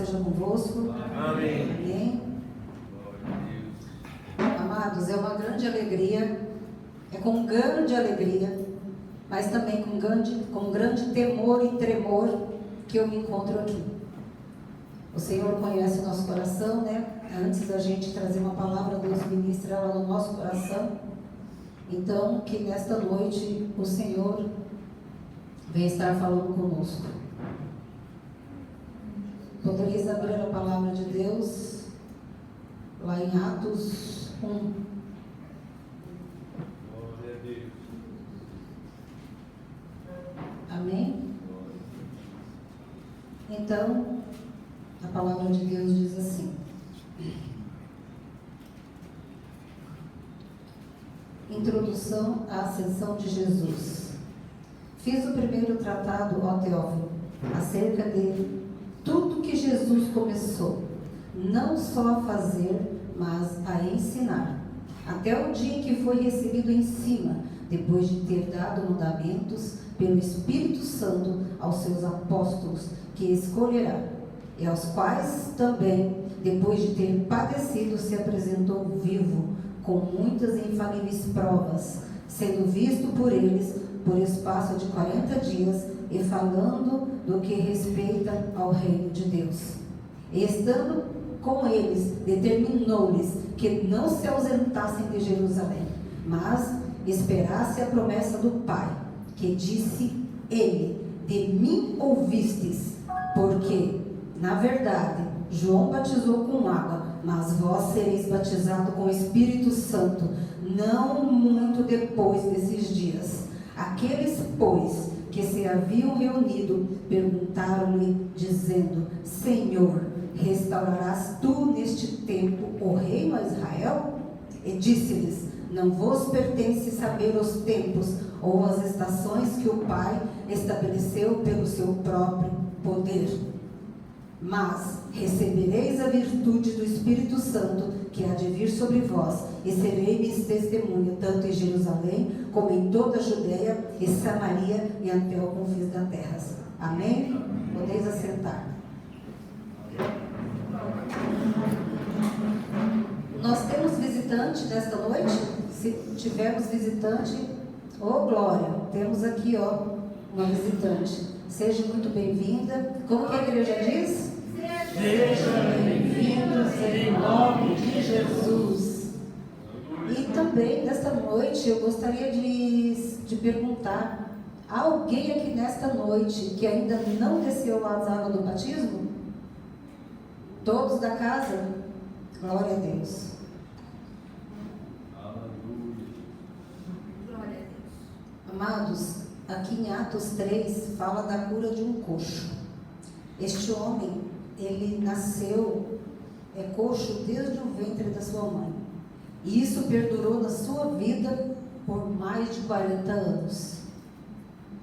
esteja convosco. Amém. Amém. Amados, é uma grande alegria, é com grande alegria, mas também com grande temor e tremor que eu me encontro aqui. O Senhor conhece o nosso coração, né? Antes da gente trazer uma palavra, Deus ministra ela no nosso coração. Então, que nesta noite o Senhor venha estar falando conosco. Poderias abrir a palavra de Deus lá em Atos 1. Glória a Deus. Amém? Então, a palavra de Deus diz assim: Introdução à Ascensão de Jesus. Fiz o primeiro tratado, ó Teófilo, acerca de tudo que Jesus começou, não só a fazer, mas a ensinar, até o dia em que foi recebido em cima, depois de ter dado mandamentos pelo Espírito Santo aos seus apóstolos, que escolherá, e aos quais também, depois de ter padecido, se apresentou vivo, com muitas e infalíveis provas, sendo visto por eles por espaço de 40 dias, e falando do que respeita ao reino de Deus. E estando com eles, determinou-lhes que não se ausentassem de Jerusalém, mas esperasse a promessa do Pai, que disse ele: de mim ouvistes, porque, na verdade, João batizou com água, mas vós sereis batizados com o Espírito Santo, não muito depois desses dias. Aqueles, pois, que se haviam reunido, perguntaram-lhe, dizendo: Senhor, restaurarás tu neste tempo o reino a Israel? E disse-lhes: não vos pertence saber os tempos ou as estações que o Pai estabeleceu pelo seu próprio poder. Mas recebereis a virtude do Espírito Santo, que há de vir sobre vós, e sereis testemunha, tanto em Jerusalém, como em toda a Judeia e Samaria, e até o confins da terra. Amém? Podeis assentar. Nós temos visitante nesta noite? Se tivermos visitante, ô glória, temos aqui uma visitante. Seja muito bem-vinda. Como que a igreja diz? Sejam bem-vindos em nome de Jesus. E também, nesta noite, eu gostaria de perguntar: há alguém aqui nesta noite que ainda não desceu as águas do batismo? Todos da casa? Glória a Deus. Aleluia. Amados, aqui em Atos 3 fala da cura de um coxo. Este homem, ele nasceu coxo desde o ventre da sua mãe. E isso perdurou na sua vida por mais de 40 anos.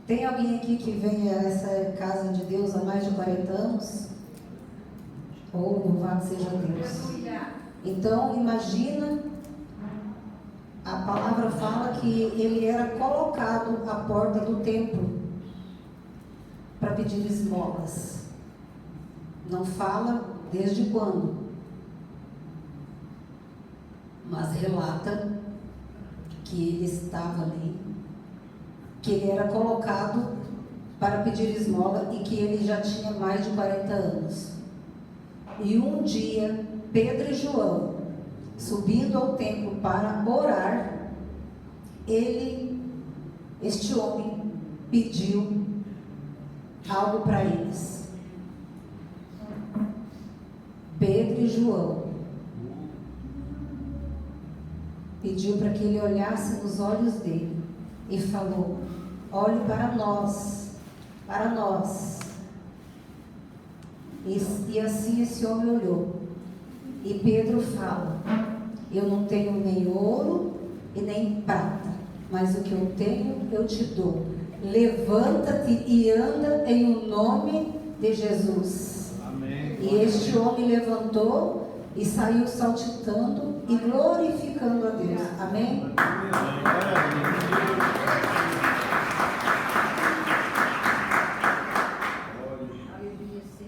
Tem alguém aqui que vem a essa casa de Deus há mais de 40 anos? Oh, louvado seja Deus. Então, imagina, a palavra fala que ele era colocado à porta do templo para pedir esmolas. Não fala desde quando, mas relata que ele estava ali, que ele era colocado para pedir esmola e que ele já tinha mais de 40 anos. E um dia, Pedro e João, subindo ao templo para orar, este homem pediu algo para eles. Pedro e João pediu para que ele olhasse nos olhos dele e falou: olhe para nós, para nós. E assim esse homem olhou. E Pedro fala: eu não tenho nem ouro e nem prata, mas o que eu tenho eu te dou. Levanta-te e anda em o nome de Jesus. Amém. E este homem levantou e saiu saltitando e glorificando a Deus. Amém?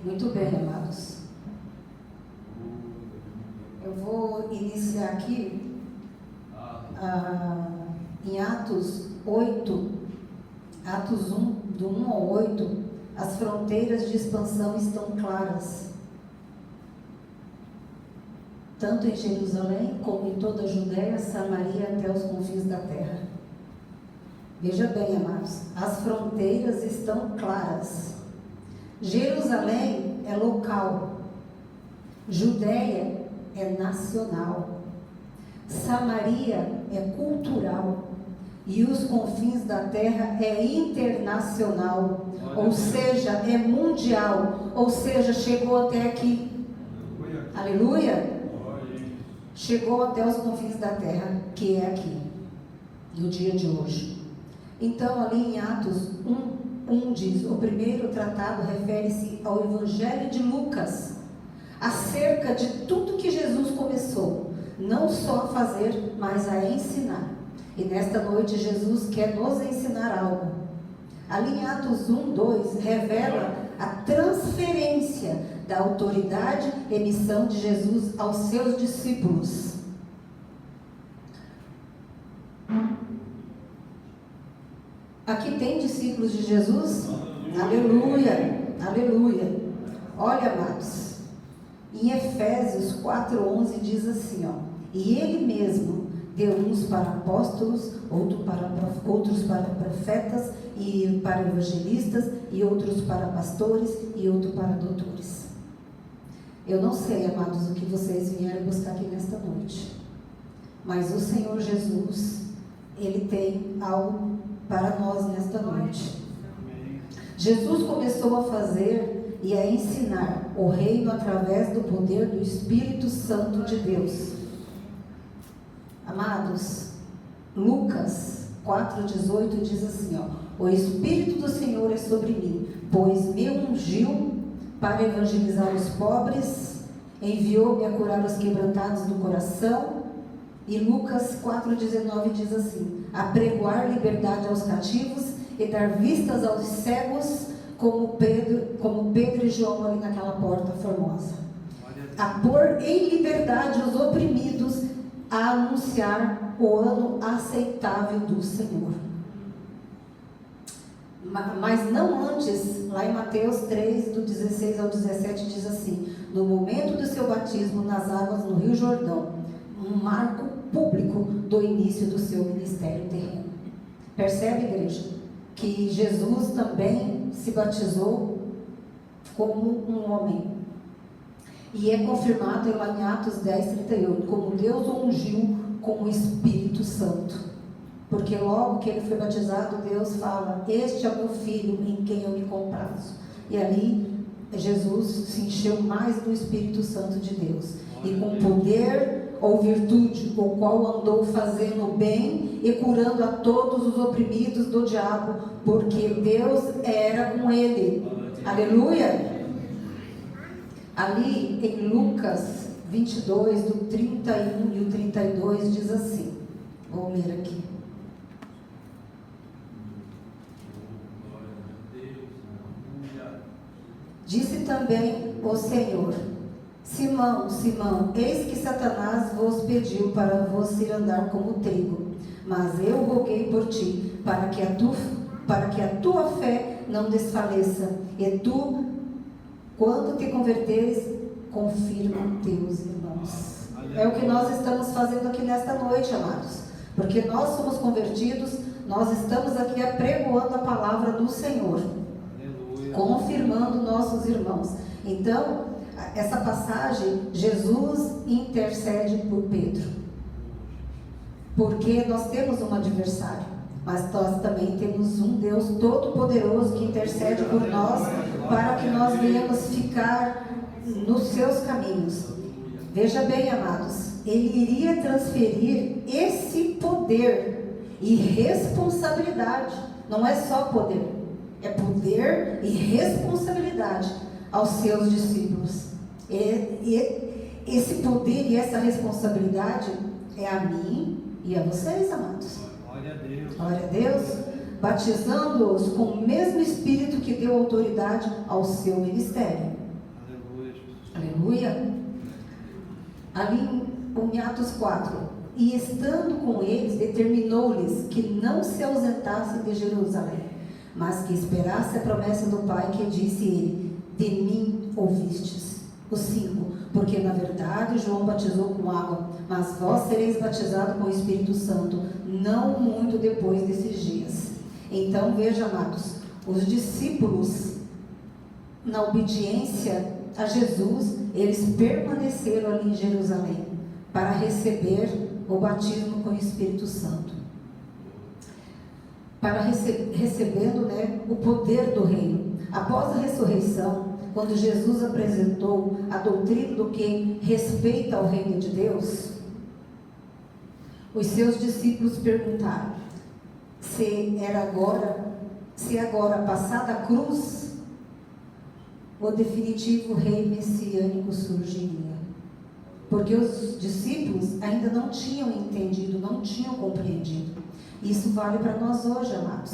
Muito bem, amados. vou iniciar aqui em Atos 8, Atos 1, do 1 ao 8, as fronteiras de expansão estão claras. Tanto em Jerusalém, como em toda a Judéia, Samaria, até os confins da terra. Veja bem, amados, as fronteiras estão claras. Jerusalém é local, Judéia é nacional, Samaria é cultural e os confins da terra é internacional, ou seja, é mundial, ou seja, chegou até aqui. Aleluia! Chegou até os confins da terra, que é aqui, no dia de hoje. Então, ali em Atos 1 diz, o primeiro tratado refere-se ao Evangelho de Lucas, acerca de tudo que Jesus começou, não só a fazer, mas a ensinar. E nesta noite Jesus quer nos ensinar algo. Ali em Atos 1:2 revela a transferência da autoridade e missão de Jesus aos seus discípulos. Aqui tem discípulos de Jesus? Aleluia, aleluia. Olha, amados, em Efésios 4:11 diz assim, e Ele mesmo deu uns para apóstolos, outros para profetas, e para evangelistas, e outros para pastores, e outros para doutores. Eu não sei, amados, o que vocês vieram buscar aqui nesta noite, mas o Senhor Jesus, Ele tem algo para nós nesta noite. Jesus começou a fazer e a ensinar o reino através do poder do Espírito Santo de Deus. Amados, Lucas 4:18 diz assim, o Espírito do Senhor é sobre mim, pois me ungiu para evangelizar os pobres, enviou-me a curar os quebrantados do coração. E Lucas 4:19 diz assim, a pregoar liberdade aos cativos e dar vistas aos cegos, como Pedro e João ali naquela porta formosa. A pôr em liberdade os oprimidos, a anunciar o ano aceitável do Senhor. Mas não antes, lá em Mateus 3, do 16 ao 17, diz assim, no momento do seu batismo nas águas no Rio Jordão, um marco público do início do seu ministério terreno. Percebe, igreja, que Jesus também se batizou como um homem. E é confirmado em Atos 10:38, como Deus o ungiu com o Espírito Santo. Porque logo que ele foi batizado, Deus fala, este é o meu filho em quem eu me comprazo. E ali Jesus se encheu mais do Espírito Santo de Deus. E com poder ou virtude, o qual andou fazendo bem e curando a todos os oprimidos do diabo, porque Deus era com ele. Aleluia! Ali em Lucas 22, do 31 e o 32, diz assim, vou ler aqui. Disse também o Senhor, Simão, Simão, eis que Satanás vos pediu para vos ir andar como trigo, mas eu roguei por ti, para que a tua fé não desfaleça, e tu, quando te converteres, confirma teus irmãos. É o que nós estamos fazendo aqui nesta noite, amados, porque nós somos convertidos, nós estamos aqui apregoando a palavra do Senhor, confirmando nossos irmãos. Então, essa passagem, Jesus intercede por Pedro, porque nós temos um adversário, mas nós também temos um Deus todo-poderoso que intercede por nós, para que nós venhamos ficar nos seus caminhos. Veja bem, amados, ele iria transferir esse poder e responsabilidade, não é só poder, é poder e responsabilidade aos seus discípulos. E esse poder e essa responsabilidade é a mim e a vocês, amados. Glória a Deus. Glória a Deus. Batizando-os com o mesmo Espírito que deu autoridade ao seu ministério. Aleluia. Aleluia. Ali em Atos 4, e estando com eles, determinou-lhes que não se ausentassem de Jerusalém, mas que esperasse a promessa do Pai, que disse ele: de mim ouvistes. O 5, porque na verdade João batizou com água, mas vós sereis batizados com o Espírito Santo, não muito depois desses dias. Então veja, amados, os discípulos, na obediência a Jesus, eles permaneceram ali em Jerusalém, para receber o batismo com o Espírito Santo, para recebendo, o poder do reino. Após a ressurreição, quando Jesus apresentou a doutrina do que respeita ao reino de Deus, os seus discípulos perguntaram se agora passada a cruz, o definitivo rei messiânico surgiria. Porque os discípulos ainda não tinham entendido, não tinham compreendido. Isso vale para nós hoje, amados,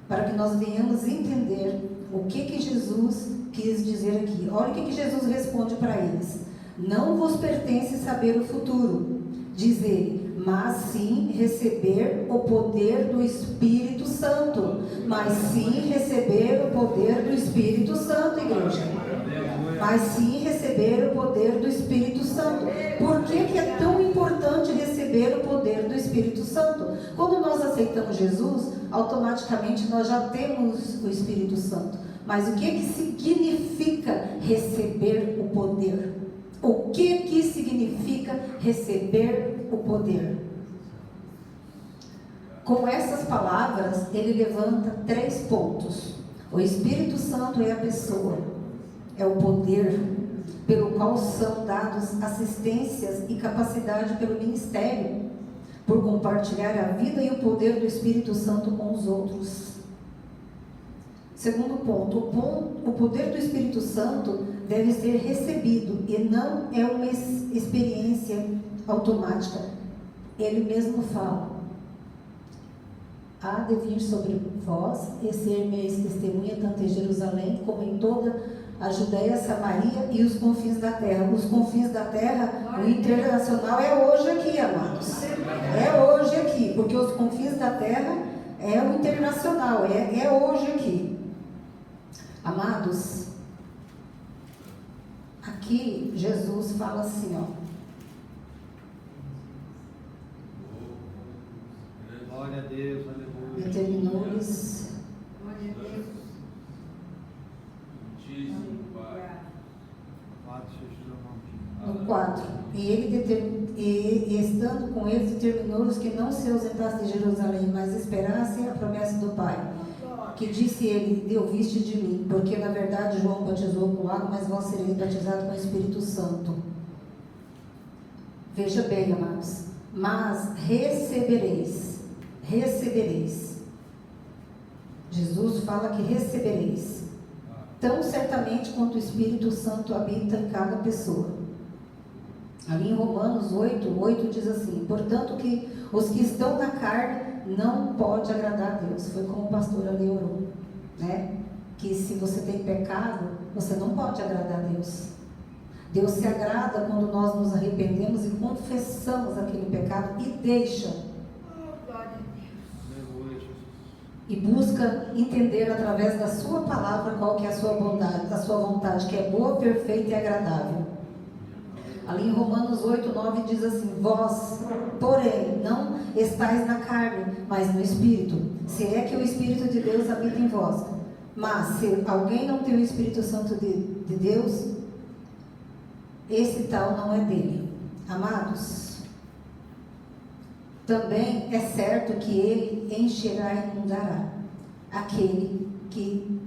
para que nós venhamos entender o que Jesus quis dizer aqui. Olha o que Jesus responde para eles: não vos pertence saber o futuro, diz ele, mas sim receber o poder do Espírito Santo. Mas sim receber o poder do Espírito Santo, igreja. Mas sim receber o poder do Espírito Santo. Por que é tão importante receber o poder do Espírito Santo? Quando nós aceitamos Jesus, automaticamente nós já temos o Espírito Santo. Mas o que significa receber o poder? O que significa receber o poder? Com essas palavras, ele levanta 3 pontos. O Espírito Santo é a pessoa, é o poder pelo qual são dados assistências e capacidade pelo ministério, por compartilhar a vida e o poder do Espírito Santo com os outros. Segundo ponto, o poder do Espírito Santo deve ser recebido e não é uma experiência automática. Ele mesmo fala: há de vir sobre vós e ser minhas testemunhas tanto em Jerusalém como em toda a Judéia, Samaria e os confins da terra. Os confins da terra, o internacional é hoje aqui, amados. É hoje aqui, porque os confins da terra é o internacional, é hoje aqui. Amados, aqui Jesus fala assim, glória a Deus, aleluia. Determinou-lhes. Glória a Deus. No 4, E estando com eles, determinou-lhes que não se ausentasse de Jerusalém, mas esperassem a promessa do Pai, que disse ele: de ouviste de mim, porque na verdade João batizou com água, mas vós sereis batizados com o Espírito Santo. Veja bem, amados, mas recebereis. Jesus fala que recebereis, tão certamente quanto o Espírito Santo habita em cada pessoa. Ali em Romanos 8 diz assim: portanto que os que estão na carne não pode agradar a Deus. Foi como o pastor ali orou, que se você tem pecado, você não pode agradar a Deus. Deus se agrada quando nós nos arrependemos e confessamos aquele pecado e deixa. E busca entender através da sua palavra qual que é a sua bondade, a sua vontade, que é boa, perfeita e agradável. Ali em Romanos 8:9 diz assim: vós, porém, não estáis na carne, mas no Espírito, se é que o Espírito de Deus habita em vós. Mas se alguém não tem o Espírito Santo de Deus, esse tal não é dele. Amados, também é certo que ele encherá e inundará aquele que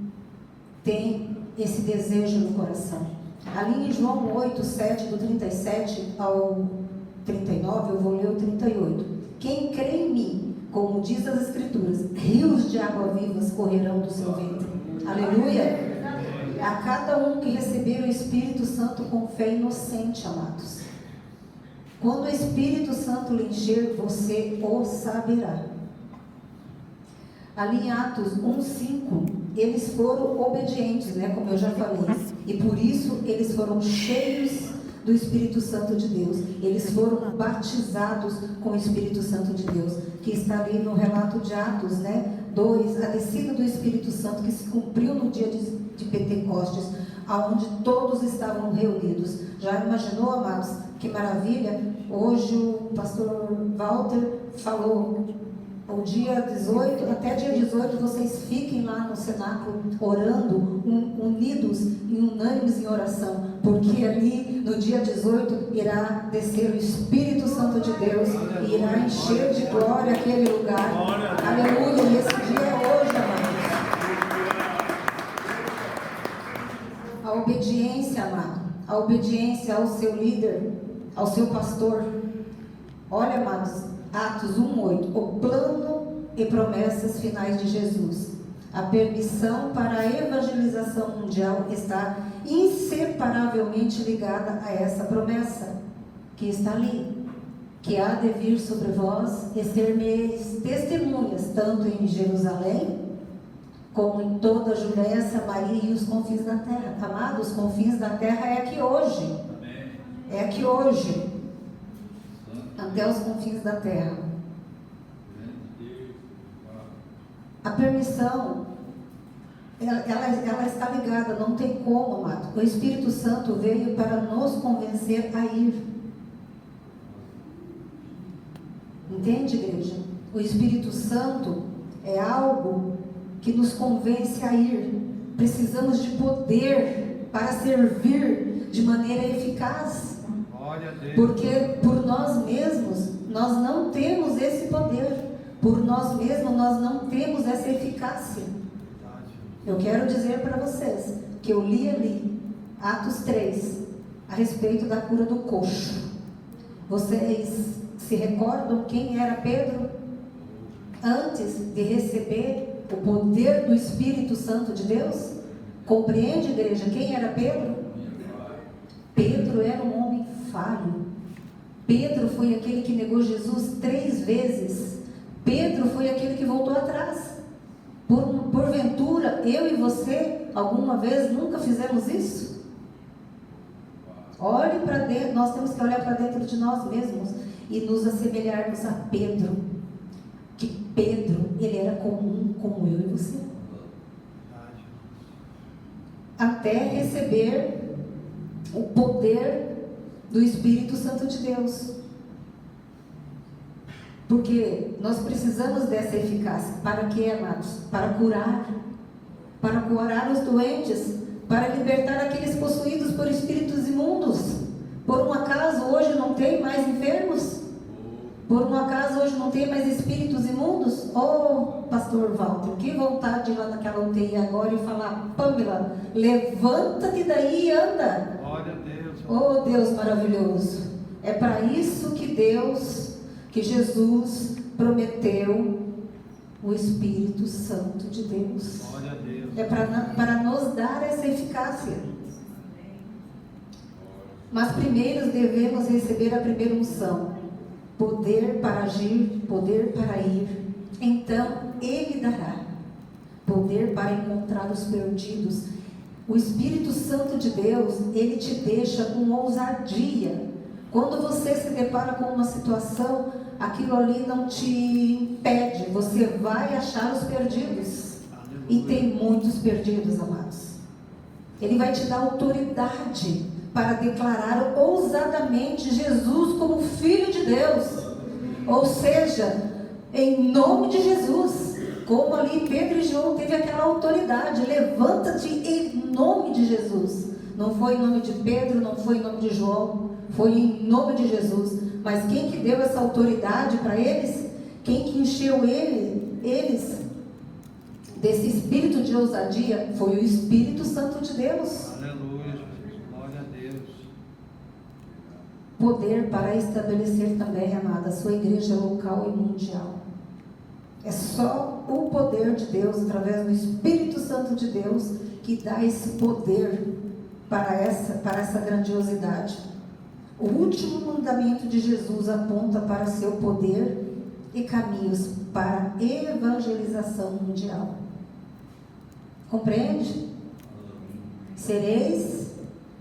tem esse desejo no coração. Ali em João 8:7, do 37 ao 39, eu vou ler o 38. Quem crê em mim, como diz as Escrituras, rios de água vivas correrão do seu ventre. Aleluia! A cada um que receber o Espírito Santo com fé inocente, amados. Quando o Espírito Santo lhe encher, você o saberá. Ali em Atos 1:5, eles foram obedientes, como eu já falei, e por isso eles foram cheios do Espírito Santo de Deus. Eles foram batizados com o Espírito Santo de Deus, que está ali no relato de Atos, 2, a descida do Espírito Santo que se cumpriu no dia de Pentecostes, aonde todos estavam reunidos. Já imaginou, amados, que maravilha? Hoje o pastor Walter falou, o dia 18, até dia 18, vocês fiquem lá no cenáculo orando, unidos e unânimes em oração, porque ali no dia 18 irá descer o Espírito Santo de Deus e irá encher de glória aquele lugar. Aleluia! E esse dia é hoje, amados. A obediência, amado, a obediência ao seu líder, ao seu pastor. Olha, amados, Atos 1:8, o plano e promessas finais de Jesus. A permissão para a evangelização mundial está inseparavelmente ligada a essa promessa que está ali, que há de vir sobre vós e ser-me-eis testemunhas, tanto em Jerusalém, como em toda a Judéia, Samaria e os confins da terra. Amados, os confins da terra é aqui hoje. É aqui hoje. Até os confins da terra. A permissão, ela está ligada, não tem como, amado. O Espírito Santo veio para nos convencer a ir. Entende, igreja? O Espírito Santo é algo que nos convence a ir. Precisamos de poder para servir de maneira eficaz. Porque por nós mesmos, nós não temos esse poder. Por nós mesmos, nós não temos essa eficácia. Eu quero dizer para vocês que eu li ali, Atos 3, a respeito da cura do coxo. Vocês se recordam quem era Pedro? Antes de receber o poder do Espírito Santo de Deus? Compreende, igreja, quem era Pedro? Pedro era um homem falho. Pedro foi aquele que negou Jesus 3 vezes. Pedro foi aquele que voltou atrás. Porventura, eu e você, alguma vez nunca fizemos isso? Olhe para dentro, nós temos que olhar para dentro de nós mesmos e nos assemelharmos a Pedro. Que Pedro, ele era comum como eu e você. Até receber o poder do Espírito Santo de Deus. Porque nós precisamos dessa eficácia. Para quê, amados? Para curar os doentes, para libertar aqueles possuídos por espíritos imundos. Por um acaso hoje não tem mais enfermos? Por um acaso hoje não tem mais espíritos imundos? Oh, pastor Walter, que vontade de ir lá naquela UTI agora e falar: Pamela, levanta-te daí e anda. Glória a Deus. Oh, Deus maravilhoso. É para isso que Jesus prometeu o Espírito Santo de Deus. Glória a Deus. É para nos dar essa eficácia. Mas primeiro devemos receber a primeira unção. Poder para agir, poder para ir. Então Ele dará poder para encontrar os perdidos. O Espírito Santo de Deus, Ele te deixa com ousadia. Quando você se depara com uma situação, aquilo ali não te impede. Você vai achar os perdidos. E tem muitos perdidos, amados. Ele vai te dar autoridade para declarar ousadamente Jesus como Filho de Deus. Ou seja, em nome de Jesus. Como ali Pedro e João teve aquela autoridade. Levanta-te em nome de Jesus. Não foi em nome de Pedro, não foi em nome de João. Foi em nome de Jesus. Mas quem que deu essa autoridade para eles? Quem que encheu eles desse espírito de ousadia? Foi o Espírito Santo de Deus. Aleluia, Jesus. Glória a Deus. Poder para estabelecer também, amada, a sua igreja local e mundial. É só o poder de Deus, através do Espírito Santo de Deus, que dá esse poder para essa grandiosidade. O último mandamento de Jesus aponta para seu poder e caminhos para a evangelização mundial. Compreende? Sereis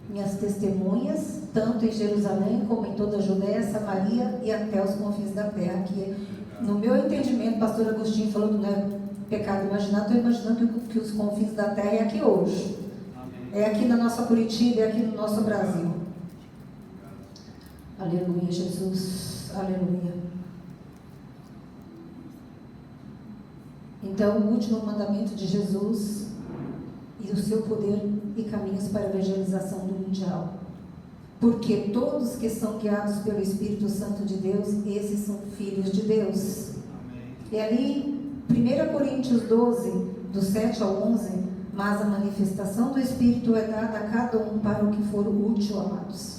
minhas testemunhas, tanto em Jerusalém como em toda a Judéia, Samaria e até os confins da terra. Que, no meu entendimento, o pastor Agostinho falou que não é pecado imaginar, estou imaginando que os confins da terra é aqui hoje. É aqui na nossa Curitiba, é aqui no nosso Brasil. Aleluia, Jesus. Aleluia. Então, o último mandamento de Jesus e o seu poder e caminhos para a evangelização do mundial. Porque todos que são guiados pelo Espírito Santo de Deus, esses são filhos de Deus. E ali, 1 Coríntios 12, do 7 ao 11, mas a manifestação do Espírito é dada a cada um para o que for útil, amados.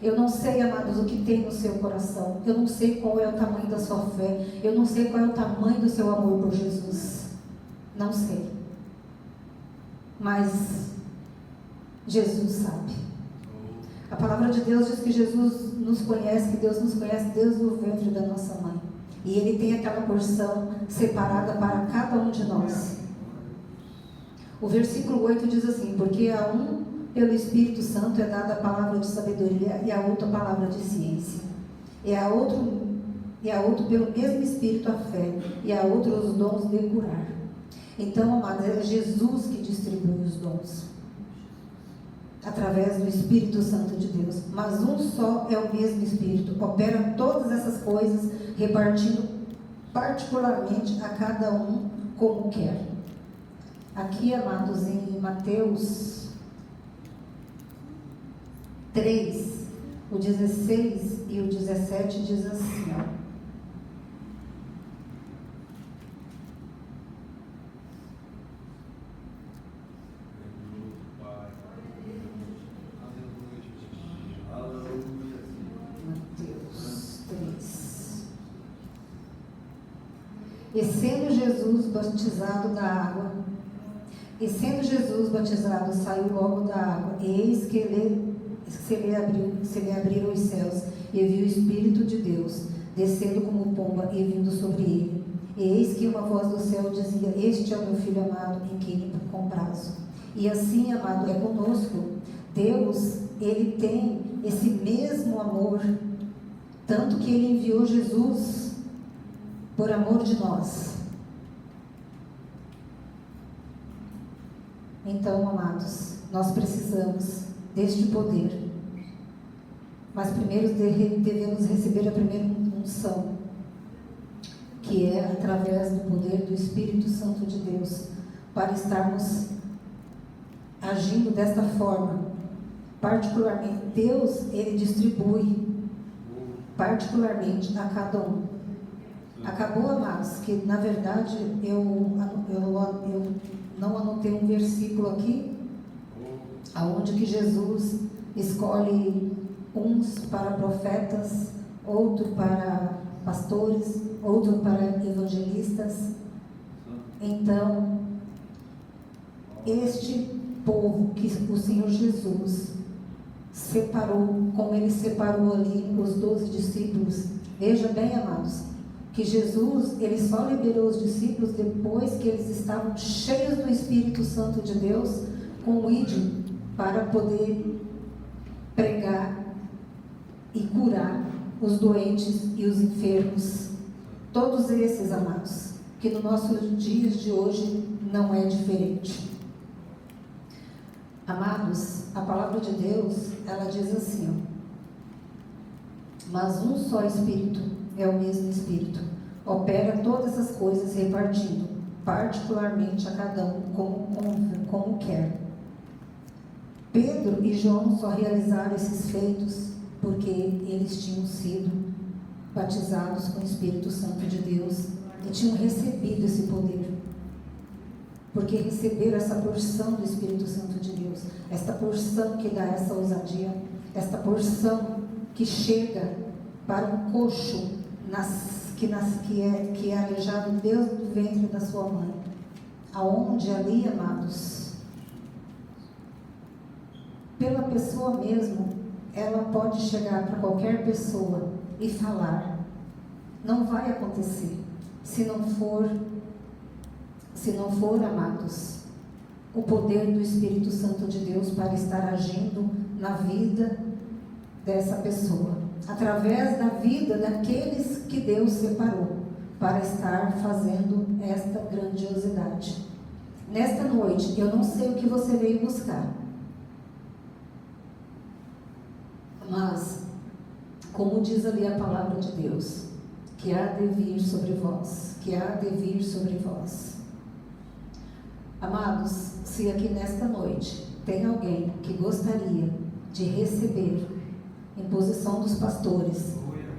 Eu não sei, amados, o que tem no seu coração. Eu não sei qual é o tamanho da sua fé. Eu não sei qual é o tamanho do seu amor por Jesus. Não sei. Mas Jesus sabe. A palavra de Deus diz que Jesus nos conhece, que Deus nos conhece desde o ventre da nossa mãe. E Ele tem aquela porção separada para cada um de nós. O versículo 8 diz assim: porque a um pelo Espírito Santo é dada a palavra de sabedoria e a outra a palavra de ciência. E a outro pelo mesmo Espírito a fé, e a outro os dons de curar. Então, amados, é Jesus que distribui os dons, através do Espírito Santo de Deus. Mas um só é o mesmo Espírito, opera todas essas coisas, repartindo particularmente a cada um como quer. Aqui, amados, em Mateus 3, o 16 e o 17 diz assim, ó. Mateus 3. E sendo Jesus batizado, saiu logo da água, e eis que se lhe abriram os céus, e viu o Espírito de Deus, descendo como pomba e vindo sobre ele. E eis que uma voz do céu dizia: este é o meu Filho amado, em quem me comprazo. E assim, amado, é conosco. Deus, Ele tem esse mesmo amor, tanto que Ele enviou Jesus por amor de nós. Então, amados, nós precisamos deste poder. Mas primeiro devemos receber a primeira unção, que é através do poder do Espírito Santo de Deus, para estarmos agindo desta forma. Particularmente, Deus, Ele distribui particularmente a cada um. Acabou, amados, que na verdade eu não anotei um versículo aqui, aonde que Jesus escolhe uns para profetas, outro para pastores, outro para evangelistas. Então, este povo que o Senhor Jesus separou, como Ele separou ali os 12 discípulos, veja bem, amados, que Jesus, Ele só liberou os discípulos depois que eles estavam cheios do Espírito Santo de Deus, com o ID, para poder pregar e curar os doentes e os enfermos. Todos esses, amados, que no nossos dias de hoje não é diferente. Amados, a palavra de Deus, ela diz assim, ó: mas um só Espírito, é o mesmo Espírito, opera todas essas coisas, repartindo particularmente a cada um como quer. Pedro e João só realizaram esses feitos porque eles tinham sido batizados com o Espírito Santo de Deus e tinham recebido esse poder, porque receberam essa porção do Espírito Santo de Deus, esta porção que dá essa ousadia, esta porção que chega para um coxo que é aleijado desde o ventre da sua mãe, aonde ali, amados, pela pessoa mesmo, ela pode chegar para qualquer pessoa e falar. Não vai acontecer se não for, amados, o poder do Espírito Santo de Deus para estar agindo na vida dessa pessoa, através da vida daqueles que Deus separou para estar fazendo esta grandiosidade. Nesta noite, eu não sei o que você veio buscar, mas, como diz ali a palavra de Deus, que há de vir sobre vós, que há de vir sobre vós. Amados, se aqui nesta noite tem alguém que gostaria de receber imposição dos pastores,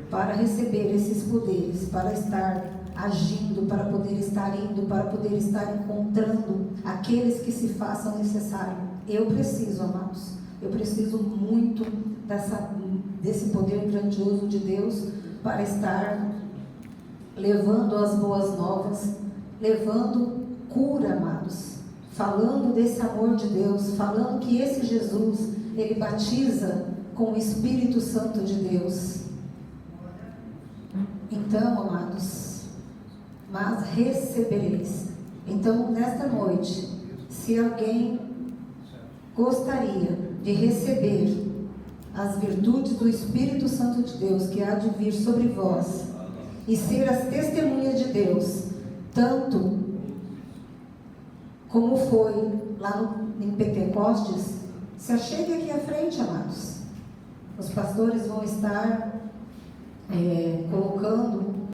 para receber esses poderes, para estar agindo, para poder estar indo, para poder estar encontrando aqueles que se façam necessário. Eu preciso, amados, eu preciso muito desse poder grandioso de Deus para estar levando as boas novas, levando cura, amados, falando desse amor de Deus, falando que esse Jesus, ele batiza com o Espírito Santo de Deus. Então, amados, mas recebereis. Então, nesta noite, se alguém gostaria de receber as virtudes do Espírito Santo de Deus que há de vir sobre vós e ser as testemunhas de Deus, tanto como foi lá em Pentecostes, se achegue aqui à frente, amados. Os pastores vão estar colocando